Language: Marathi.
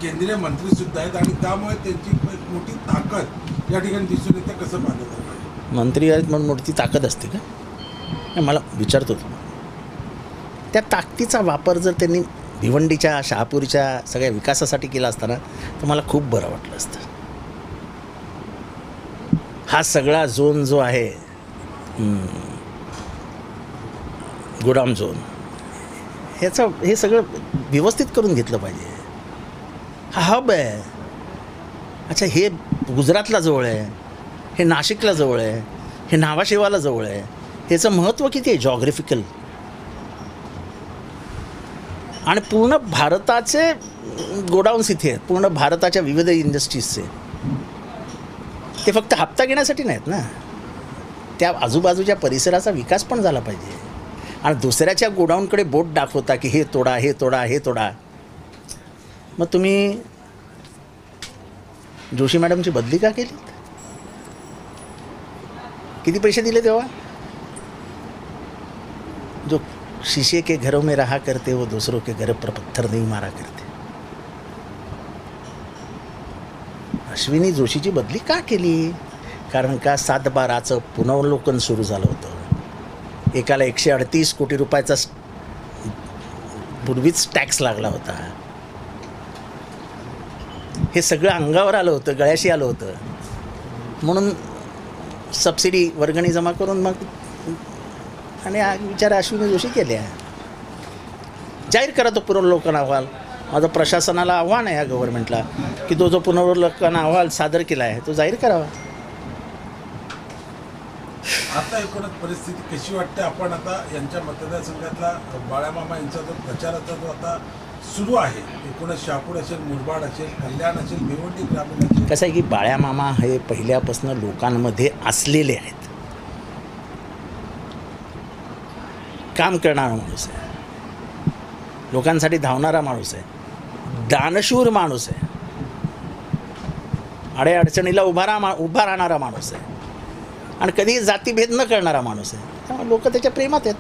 केंद्रीय मंत्री सुद्धा आहेत आणि त्यामुळे त्यांची एक मोठी ताकद या ठिकाणी दिसून येते. कसं पाहता तुम्ही? मंत्री आहेत म्हणून मोठी ताकद असते का? नाही, मला विचारतो तुम्हाला, त्या ताकदीचा वापर जर त्यांनी भिवंडीच्या शहापूरच्या सगळ्या विकासासाठी केला असताना तर मला खूप बरं वाटलं असतं. हा सगळा झोन जो आहे गोडाऊन झोन, हे सगळं व्यवस्थित करून घेतलं पाहिजे. हा हब आहे. अच्छा, हे गुजरातला जवळ आहे, हे नाशिकला जवळ आहे, हे नावाशेवाला जवळ आहे. ह्याचं महत्त्व किती आहे जॉग्राफिकल. आणि पूर्ण भारताचे गोडाऊन्स इथे आहेत, पूर्ण भारताच्या विविध इंडस्ट्रीजचे. ते फक्त हप्ता घेण्यासाठी नाहीत ना, त्या आजूबाजूच्या परिसराचा विकास पण झाला पाहिजे. आणि दुसऱ्याच्या गोडाऊनकडे बोट दाखवता की हे तोडा, हे तोडा, हे तोडा. मग तुम्ही जोशी मॅडमची बदली का केली? किती पैसे दिले तेव्हा? जो शीशे के घरों में रहा करते वो दूसरों के घर पर पत्थर नहीं मारा करते. अश्विनी जोशीची बदली का केली? कारण का 7/12चं पुनर्वलोकन सुरू झालं होतं. एकाला 138 कोटी रुपयाचा पूर्वीच टॅक्स लागला होता. हे सगळं अंगावर आलं होतं, गळ्याशी आलं होतं. म्हणून सबसिडी वर्गणी जमा करून मग आणि विचार अश्विनी जोशी केल्या. जाहीर करा तो पुनर्वलोकन अहवाल. माझं प्रशासनाला आव्हान आहे या गव्हर्नमेंटला की तो जो पुनर्वलोकन अहवाल सादर केला आहे तो जाहीर करावा. आता एकूणच परिस्थिती कशी वाटते? आपण आता यांच्या मतदारसंघातला बाळामामा यांचा जो प्रचाराचा जो आता सुरू आहे, एकूणच शहापूर असेल, मुरबाड असेल, कल्याण असेल, भिवंडी ग्रामीण असेल. कसं आहे की बाळामामा हे पहिल्यापासून लोकांमध्ये असलेले आहेत. काम करणारा माणूस आहे, लोकांसाठी धावणारा माणूस आहे, दानशूर माणूस आहे, अडचणीला उभा राहणारा माणूस आहे आणि कधी जातीभेद न करणारा माणूस आहे. त्यामुळे लोक त्याच्या प्रेमात आहेत.